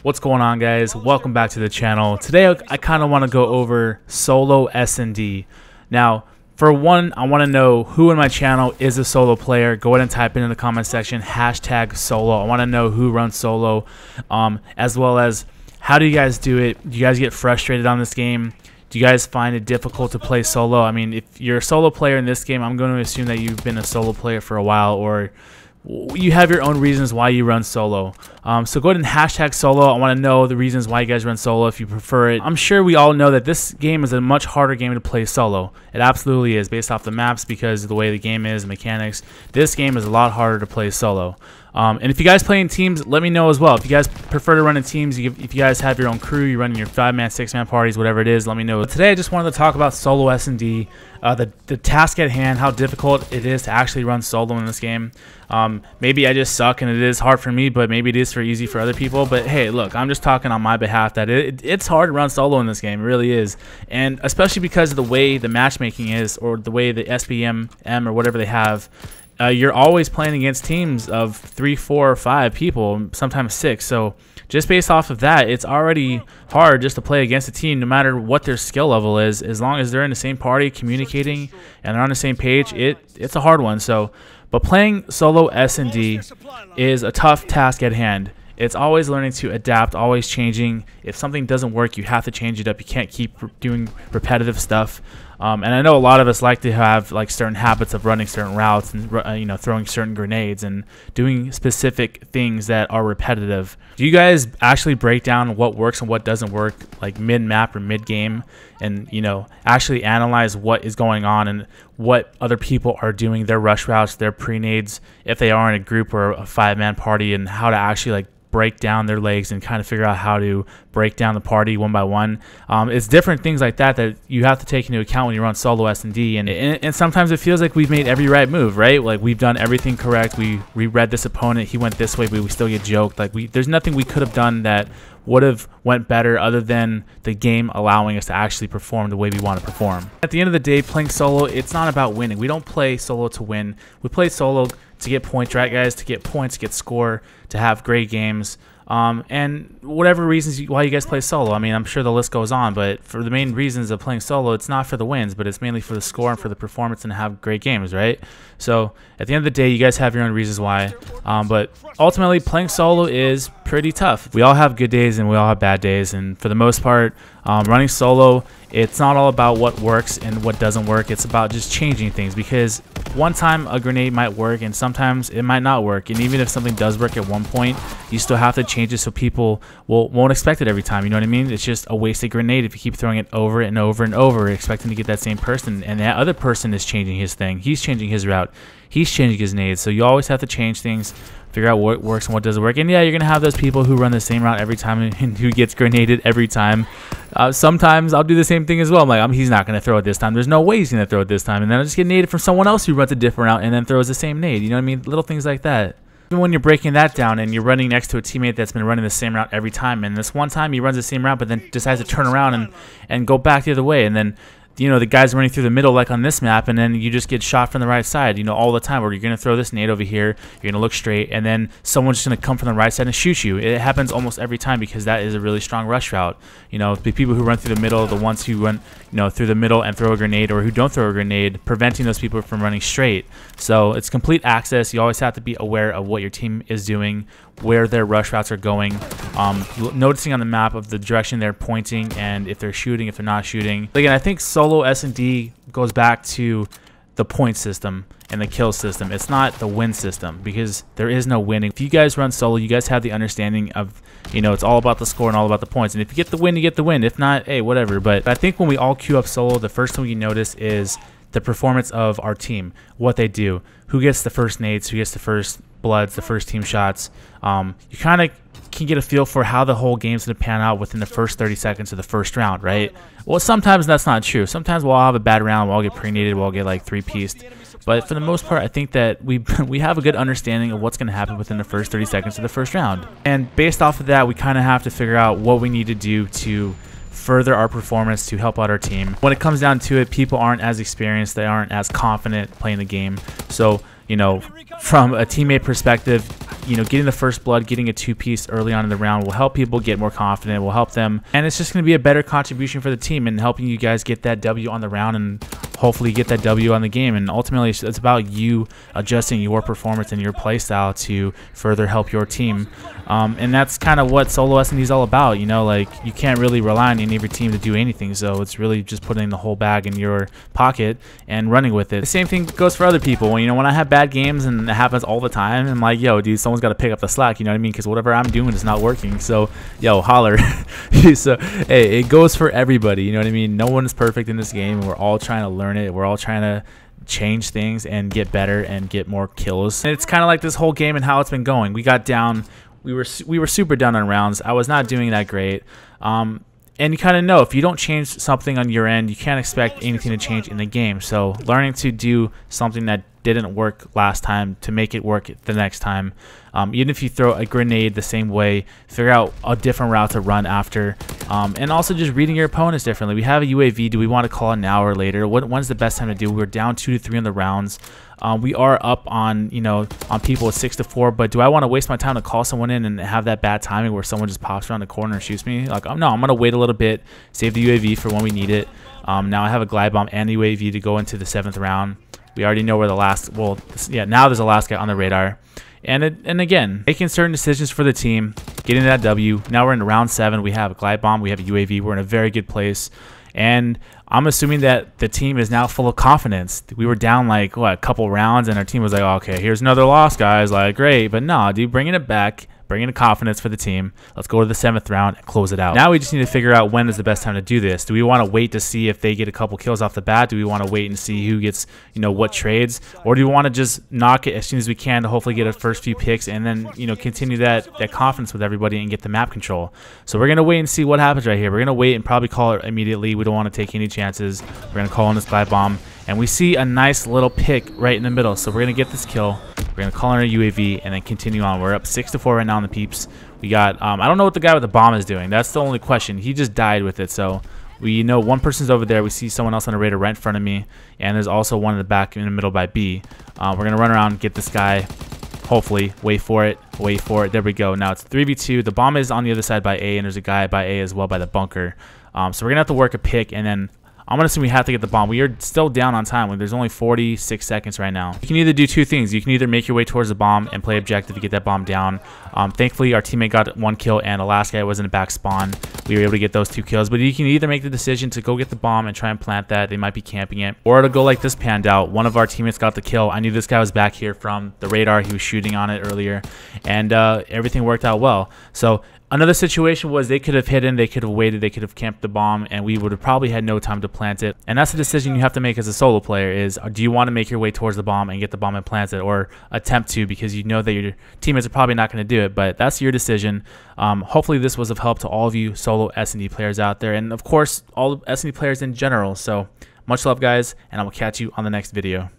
What's going on, guys? Welcome back to the channel. Today I kind of want to go over solo SnD. Now, for one, I want to know who in my channel is a solo player. Go ahead and type in the comment section #solo. I want to know who runs solo, as well as how do you guys do it? Do you guys get frustrated on this game? Do you guys find it difficult to play solo? I mean, if you're a solo player in this game, I'm going to assume that you've been a solo player for a while, or you have your own reasons why you run solo. So go ahead and #solo. I want to know the reasons why you guys run solo if you prefer it. I'm sure we all know that this game is a much harder game to play solo. It absolutely is, based off the maps, because of the way the game is, mechanics. This game is a lot harder to play solo. And if you guys play in teams, let me know as well. If you guys prefer to run in teams, if you guys have your own crew, you're running your 5-man, 6-man parties, whatever it is, let me know. But today I just wanted to talk about solo SnD, the task at hand, how difficult it is to actually run solo in this game. Maybe I just suck and it is hard for me, but maybe it is easy for other people. But hey, look, I'm just talking on my behalf that it's hard to run solo in this game. It really is. And especially because of the way the matchmaking is, or the way the SBM or whatever they have. You're always playing against teams of 3, 4, or 5 people, sometimes 6. So just based off of that, it's already hard just to play against a team, no matter what their skill level is. As long as they're in the same party, communicating, and they're on the same page, it's a hard one. So, but playing solo SnD is a tough task at hand. It's always learning to adapt, always changing. If something doesn't work, you have to change it up. You can't keep doing repetitive stuff. And I know a lot of us like to have like certain habits of running certain routes and throwing certain grenades and doing specific things that are repetitive. Do you guys actually break down what works and what doesn't work, like mid-map or mid-game, and actually analyze what is going on and what other people are doing, their rush routes, their pre-nades, if they are in a group or a 5-man party, and how to actually like break down their legs and kind of figure out how to break down the party one by one? It's different things like that you have to take into account when you run solo SnD, and sometimes it feels like we've made every right move, right? Like we've done everything correct. We read this opponent, he went this way, but we still get joked. Like there's nothing we could have done that would have went better other than the game allowing us to actually perform the way we want to perform. At the end of the day, playing solo, it's not about winning. We don't play solo to win. We play solo to get points, right, guys? To get points, to get score, to have great games, and whatever reasons why you guys play solo. I mean, I'm sure the list goes on, but for the main reasons of playing solo, it's not for the wins, but it's mainly for the score and for the performance and to have great games, right? So at the end of the day, you guys have your own reasons why, but ultimately playing solo is pretty tough. We all have good days and we all have bad days, and for the most part, running solo, it's not all about what works and what doesn't work. It's about just changing things, because one time a grenade might work and sometimes it might not work, and even if something does work at one point, you still have to change it so people won't expect it every time. You know what I mean? It's just a wasted grenade if you keep throwing it over and over and over, expecting to get that same person, and that other person is changing his thing. He's changing his route. He's changing his nades. So you always have to change things, figure out what works and what doesn't work. And yeah, you're going to have those people who run the same route every time and who gets grenaded every time. Sometimes I'll do the same thing as well. I'm like, he's not going to throw it this time. There's no way he's going to throw it this time. And then I'll just get naded from someone else who runs a different route and then throws the same nade. You know what I mean? Little things like that. Even when you're breaking that down and you're running next to a teammate that's been running the same route every time, and this one time he runs the same route but then decides to turn around and go back the other way, and then the guy's running through the middle like on this map, and then you just get shot from the right side, all the time, where you're going to throw this nade over here, you're going to look straight, and then someone's just going to come from the right side and shoot you. It happens almost every time because that is a really strong rush route. The people who run through the middle, the ones who run through the middle and throw a grenade, or who don't throw a grenade, preventing those people from running straight. So it's complete access. You always have to be aware of what your team is doing, where their rush routes are going, noticing on the map of the direction they're pointing, and if they're shooting, if they're not shooting. Again, I think solo SnD goes back to the point system and the kill system. It's not the win system, because there is no winning. If you guys run solo, you guys have the understanding of, it's all about the score and all about the points. And if you get the win, you get the win. If not, hey, whatever. But I think when we all queue up solo, the first thing you notice is the performance of our team, what they do, who gets the first nades, who gets the first bloods, the first team shots. You kind of can get a feel for how the whole game's going to pan out within the first 30 seconds of the first round, right? Well, sometimes that's not true. Sometimes we'll all have a bad round, we'll all get pre-naded, we'll all get like 3-pieced. But for the most part, I think that we have a good understanding of what's going to happen within the first 30 seconds of the first round. And based off of that, we kind of have to figure out what we need to do to further our performance, to help out our team. When it comes down to it, people aren't as experienced, they aren't as confident playing the game. So you know, from a teammate perspective, you know, getting the first blood, getting a 2-piece early on in the round will help people get more confident, will help them, and it's just going to be a better contribution for the team and helping you guys get that W on the round and hopefully get that W on the game. And ultimately, it's about you adjusting your performance and your play style to further help your team. And that's kind of what solo SnD is all about. You know, like, you can't really rely on any of your team to do anything, so it's really just putting the whole bag in your pocket and running with it. The same thing goes for other people. You know, when I have bad games, and it happens all the time, I'm like, yo, dude, someone's got to pick up the slack, you know what I mean? Because whatever I'm doing is not working. So, yo, holler. So, hey, it goes for everybody, you know what I mean? No one is perfect in this game. We're all trying to learn it. We're all trying to change things and get better and get more kills. And it's kind of like this whole game and how it's been going. We got down. We were super down on rounds. I was not doing that great. And you kind of know if you don't change something on your end, you can't expect anything to change in the game. So learning to do something that didn't work last time to make it work the next time. Even if you throw a grenade the same way, figure out a different route to run after. And also just reading your opponents differently. We have a UAV. Do we want to call it now or later? When's the best time to do? We're down 2 to 3 on the rounds. We are up on, you know, on people with 6 to 4, but do I want to waste my time to call someone in and have that bad timing where someone just pops around the corner and shoots me? Like, no, I'm going to wait a little bit, save the UAV for when we need it. Now I have a glide bomb and the UAV to go into the 7th round. We already know where the last, well, yeah, now there's a last guy on the radar. And again, making certain decisions for the team, getting that W. Now we're in round 7. We have a glide bomb. We have a UAV. We're in a very good place. And I'm assuming that the team is now full of confidence. We were down like, what, a couple rounds, and our team was like, okay, here's another loss, guys. Like, great. But nah, dude, bringing it back, bringing the confidence for the team. Let's go to the 7th round and close it out. Now we just need to figure out when is the best time to do this. Do we want to wait to see if they get a couple kills off the bat? Do we want to wait and see who gets, you know, what trades? Or do we want to just knock it as soon as we can to hopefully get a first few picks and then, you know, continue that confidence with everybody and get the map control? So we're going to wait and see what happens right here. We're going to wait and probably call it immediately. We don't want to take any chances. We're going to call in this glide bomb. And we see a nice little pick right in the middle. So we're going to get this kill. We're going to call in our UAV and then continue on. We're up 6 to 4 right now on the peeps. We got, I don't know what the guy with the bomb is doing. That's the only question. He just died with it. So we know one person's over there. We see someone else on the radar right in front of me. And there's also one in the back in the middle by B. We're going to run around, get this guy. Hopefully, wait for it. Wait for it. There we go. Now it's 3v2. The bomb is on the other side by A, and there's a guy by A as well by the bunker. So we're going to have to work a pick, and then I'm going to assume we have to get the bomb. We are still down on time. There's only 46 seconds right now. You can either do two things. You can either make your way towards the bomb and play objective to get that bomb down. Thankfully, our teammate got 1 kill, and the last guy was in the back spawn. We were able to get those 2 kills. But you can either make the decision to go get the bomb and try and plant that. They might be camping it. Or to go like this panned out. One of our teammates got the kill. I knew this guy was back here from the radar. He was shooting on it earlier. And everything worked out well. So another situation was they could have hidden, they could have waited, they could have camped the bomb, and we would have probably had no time to plant it. And that's the decision you have to make as a solo player is, do you want to make your way towards the bomb and get the bomb and plant it, or attempt to, because you know that your teammates are probably not going to do it, but that's your decision. Hopefully this was of help to all of you solo SnD players out there, and of course all SnD players in general. So much love, guys, and I will catch you on the next video.